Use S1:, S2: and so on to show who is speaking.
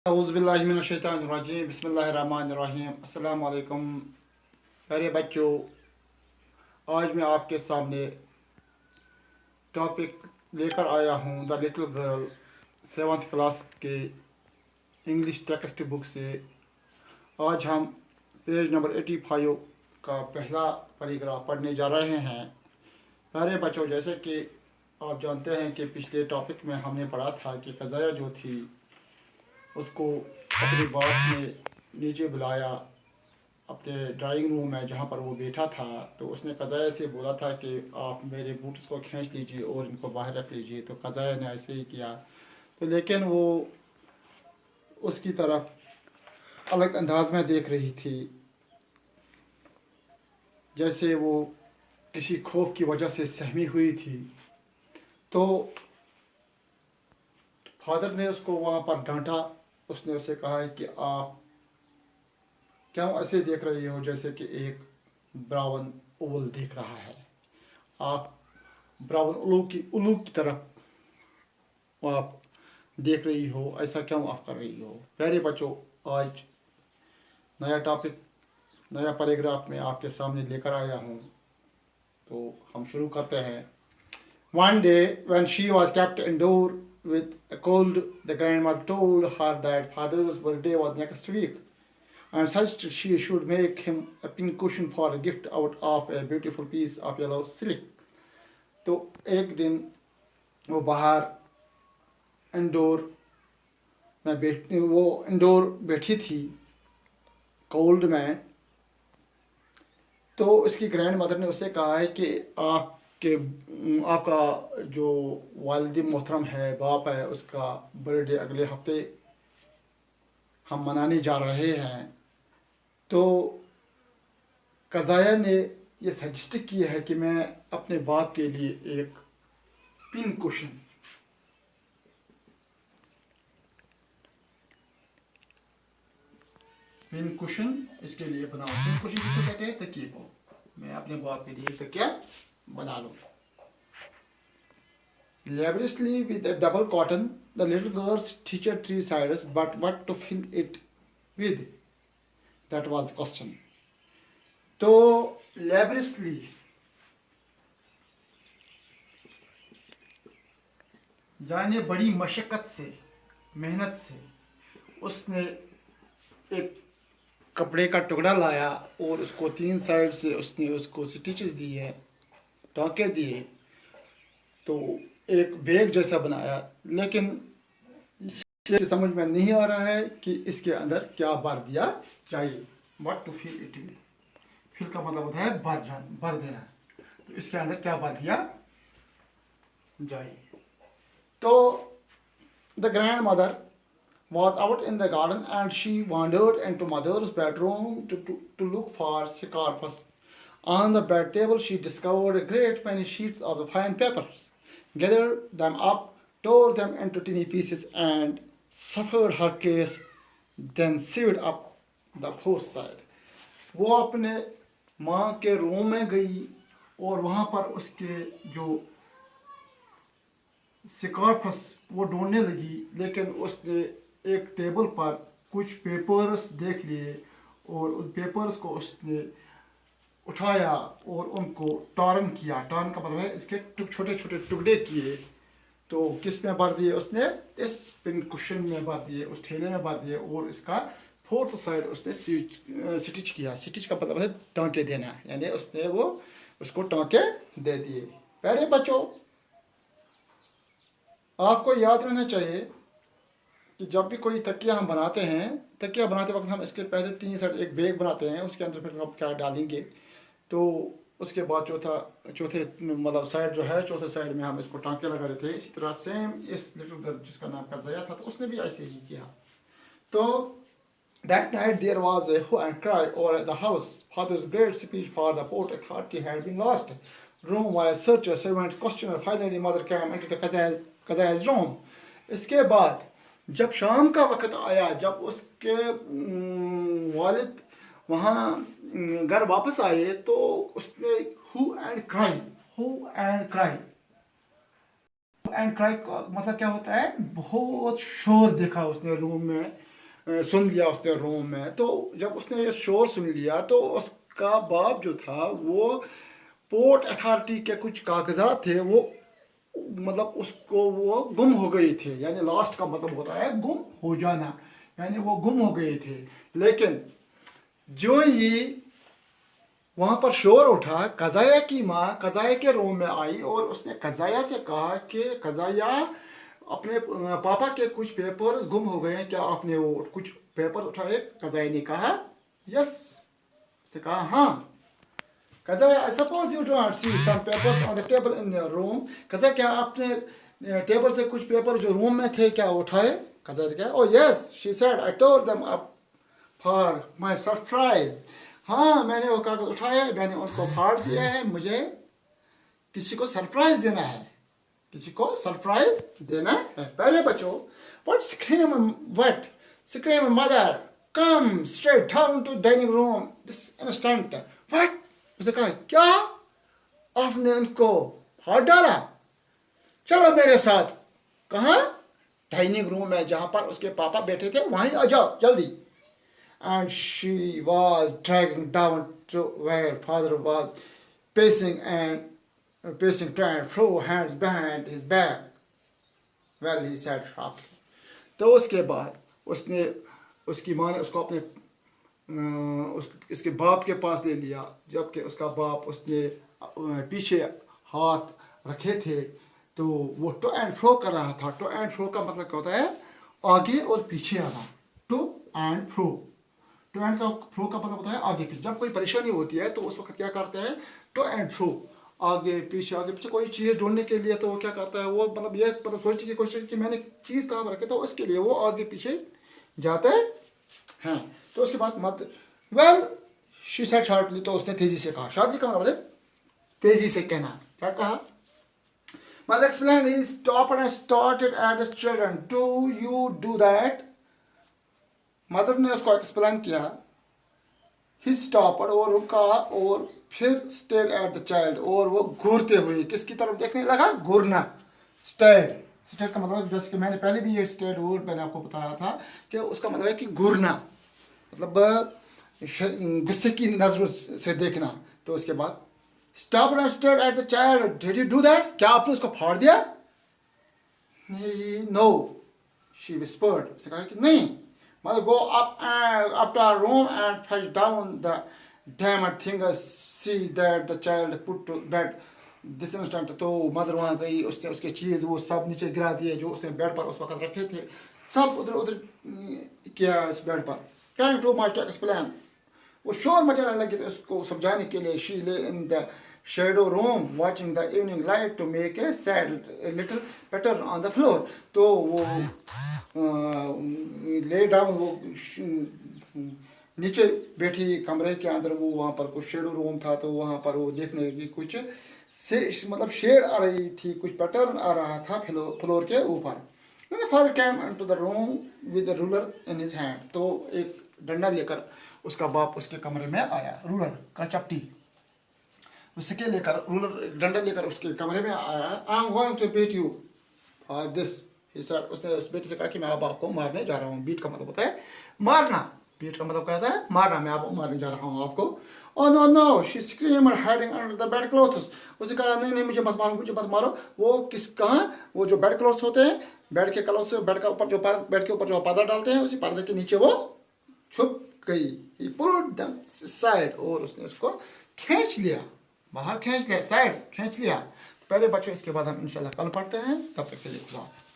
S1: औज़ुबिल्लाहिमिनश्शैतानिर्रजीम बिस्मिल्लाहिर्रहमानिर्रहीम अस्सलाम वालेकुम प्यारे बच्चों। आज मैं आपके सामने टॉपिक लेकर आया हूँ the little girl 7th class के इंग्लिश टेक्स्ट बुक से। आज हम पेज नंबर 85 का पहला पैराग्राफ पढ़ने जा रहे हैं। प्यारे बच्चों, जैसे कि आप जानते हैं कि पिछले टॉपिक में हमने पढ़ा था कि क़ज़ाया जो थी उसको अपनी बात में नीचे बुलाया अपने ड्राइंग रूम में जहाँ पर वो बैठा था। तो उसने क़ज़ाया से बोला था कि आप मेरे बूट्स को खींच लीजिए और इनको बाहर रख लीजिए। तो क़ज़ाया ने ऐसे ही किया। तो लेकिन वो उसकी तरफ अलग अंदाज में देख रही थी, जैसे वो किसी खौफ की वजह से सहमी हुई थी। तो फादर ने उसको वहाँ पर डांटा। उसने उसे कहा है कि आप क्यों ऐसे देख रही हो जैसे कि एक ब्राउन ओवल देख रहा है। आप ब्राउन उल्लू की तरफ आप देख रही हो, ऐसा क्यों आप कर रही हो। प्यारे बच्चों, आज नया टॉपिक नया पैराग्राफ में आपके सामने लेकर आया हूँ। तो हम शुरू करते हैं। One day when she was kept indoor with a cold, the grandmother told her that father's birthday was next week and such she should make him a pincushion for a gift out of a beautiful piece of yellow silk. तो एक दिन वो बाहर indoor बैठी थी cold में। तो उसकी ग्रैंड मदर ने उससे कहा है कि आपका जो वालिद मोहतरम है, बाप है, उसका बर्थडे अगले हफ्ते हम मनाने जा रहे हैं। तो क़ज़ाया ने ये सजेस्ट किया है कि मैं अपने बाप के लिए एक पिन कुशन इसके लिए बनाऊं। पिन कुशन किसको कहते हैं? तकिए को। मैं अपने बाप के लिए तकिया बना लूँ। Laboriously with a double cotton, the little girls stitched 3 sides, but what to fill it with? That was the question. तो laboriously यानी बड़ी मशक्क़त से, मेहनत से उसने एक कपड़े का टुकड़ा लाया और उसको 3 साइड से उसने उसको स्टिचेस दिए, टाँके दिए। तो एक बैग जैसा बनाया। लेकिन ये समझ में नहीं आ रहा है कि इसके अंदर क्या भर दिया चाहिए। What to fill it with? Fill का मतलब होता है भर देना। तो इसके अंदर क्या भर दिया जाए। तो the grandmother was out in the garden and she wandered into mother's bedroom to look for scarfs. On the bed table she discovered a great many sheets of the fine papers, gathered them up, tore them into tiny pieces and suffered her case, then sewed up the fourth side. वो अपने माँ के room में गई और वहाँ पर उसके जो स्कार्फ्स वो ढूंढने लगी। लेकिन उसने एक टेबल पर कुछ पेपर्स देख लिए और उन पेपर्स को उसने उठाया और उनको टॉरन किया। टॉरन का मतलब है इसके छोटे छोटे टुकड़े किए। तो किस में भर दिए उसने? इस पिन कुशन में भर दिए, उस ठेले में भर दिए और इसका फोर्थ साइड उसने स्टिच किया। स्टिच का मतलब है टाँके देना, यानी उसने वो उसको टाँके दे दिए। प्यारे बच्चों, आपको याद रहना चाहिए कि जब भी कोई तकिया हम बनाते हैं, तकिया बनाते वक्त हम इसके पहले 3 साइड एक बैग बनाते हैं, उसके अंदर फिर हम क्या डालेंगे। तो उसके बाद चौथे मतलब साइड जो है, चौथे साइड में हम इसको टाँके लगा देते हैं। इसी तरह सेम इस लिटिल गर्ल जिसका नाम क़ज़ाया था, तो उसने भी ऐसे ही किया। तो that night there was a hue and cry over the house. Father's great speech for the port authority had been lost. Room was searched, servant questioned. Finally mother came into the Qazaya's room. इसके बाद जब शाम का वक़्त आया, जब उसके वालिद वहाँ घर वापस आए, तो उसने हू एंड क्राई का मतलब क्या होता है? बहुत शोर देखा उसने रूम में। सुन लिया उसने रूम में। तो जब उसने ये शोर सुन लिया तो उसका बाप जो था वो पोर्ट अथॉरिटी के कुछ कागजात थे, वो मतलब उसको वो गुम हो गए थे, यानी लास्ट का मतलब होता है गुम हो जाना, यानी वो गुम हो गए थे। लेकिन जो ही वहां पर शोर उठा, कजाया की माँ कजाया के रूम में आई और उसने कजाया से कहा कि कजाया, अपने पापा के कुछ पेपर्स गुम हो गए हैं, क्या आपने वो कुछ पेपर उठाए? कजाया ने कहा यस। उसने कहा हाँ। कजाया, I suppose you don't see some papers on the table in your room. कजाया, क्या आपने टेबल से कुछ पेपर जो रूम में थे क्या उठाए? कजाया ने कहा ओ yes, she said I told them up for my surprise. हाँ, मैंने वो कागज उठाया, मैंने उनको फाड़ दिया है, मुझे किसी को सरप्राइज देना है, किसी को सरप्राइज देना है। पहले बच्चों, what scream mother, come straight down to dining room this instant। what, उसने कहा क्या आपने उनको फाड़ डाला? चलो मेरे साथ। कहाँ? डाइनिंग रूम में, जहां पर उसके पापा बैठे थे, वहीं आ जाओ जल्दी। And she was dragging down to where father was pacing to and fro, hands behind his back. Well, he said sharply। तो उसके बाद उसने, उसकी माँ ने उसको अपने इसके बाप के पास ले लिया, जबकि उसका बाप उसने पीछे हाथ रखे थे, तो वो टू एंड फ्रो कर रहा था। टू एंड फ्रो का मतलब क्या होता है? आगे और पीछे आना। To and fro, to and का फ्रो का मतलब होता है आगे पीछे। जब कोई परेशानी होती है तो उस वक्त क्या करते हैं? टू एंड फ्रो, आगे पीछे कोई चीज़ ढूंढने के लिए तो वो क्या करता है? वो मतलब ये मतलब सोचने की कोशिश कि मैंने चीज़ कहाँ पर रखी, तो उसके लिए वो आगे पीछे जाते हैं। तो उसके बाद मत वेल शी सेड शार्पली, तो उसने तेजी से कहा। शार्पली का मतलब तेजी से कहना। क्या कहा? Mother explain, he stopped and started at the children, do you do that? Mother ने उसको एक्सप्लेन किया। ही स्टॉप्ड, और रुका, और फिर स्टेड एट द चाइल्ड, और वो घूरते हुए किसकी तरफ देखने लगा? घूरना। स्टेड, स्टेड का मतलब, जैसे कि मैंने पहले भी ये स्टेड वर्ड मैंने आपको बताया था कि उसका मतलब है कि घूरना, मतलब गुस्से की नजरों से देखना। तो उसके बाद stop and stayed at the child, did you do that? क्या आपने उसको फाड़ दिया? नो, शी विस्पर्ड, उसने कहा कि नहीं। Mother, go up to our room and fetch down the damned things, see that the child put to bed this instant। तो मदर वहाँ गई, उसने उसके चीज़ वो सब नीचे गिरा दिए जो उसने बेड पर उस वक्त रखे थे, सब उधर उधर किया इस बेड पर। Trying too much to explain, वो शोर मचाने लगी तो उसको समझाने के लिए। She lay in the shadow room watching the evening light to make a sad little pattern on the floor। तो वो ले डाउन, वो नीचे बैठी कमरे के अंदर, वो वहाँ पर कुछ शेडो रूम था, तो वहाँ पर वो देखने लगी कुछ मतलब शेड आ रही थी, कुछ पैटर्न आ रहा था फ्लोर के ऊपर। Then the father came into the room with a ruler in his hand। तो एक डंडा लेकर उसका बाप उसके कमरे में आया, रूलर का चपटी उसके लेकर, रूलर डंडा लेकर उसके कमरे में आया। I am going to beat you for this, उसने उस बेटे से कहा कि मैं अब आपको मारने जा रहा हूँ। बीट का मतलब होता है मारना, बीट का मतलब क्या होता है? मारना। मैं आपको मारने जा रहा हूँ आपको। Oh no no, she screamed hiding under the bed clothes. उसने कहा नहीं नहीं, मुझे मत मारो, मुझे मत मारो। वो किस कहाँ? वो जो बेड क्लोथ्स होते हैं, बेड के क्लोथ्स, बेड का ऊपर जो बेड के ऊपर जो पर्दा डालते हैं, उसी पर्दे के नीचे वो छुप गई। He pulled them aside, और उसने उसको खींच लिया, बाहर खींच लिया, साइड खींच लिया। पहले बच्चों, इसके बाद हम इंशाल्लाह कल पढ़ते हैं। तब तक के लिए खुदा हाफिज़।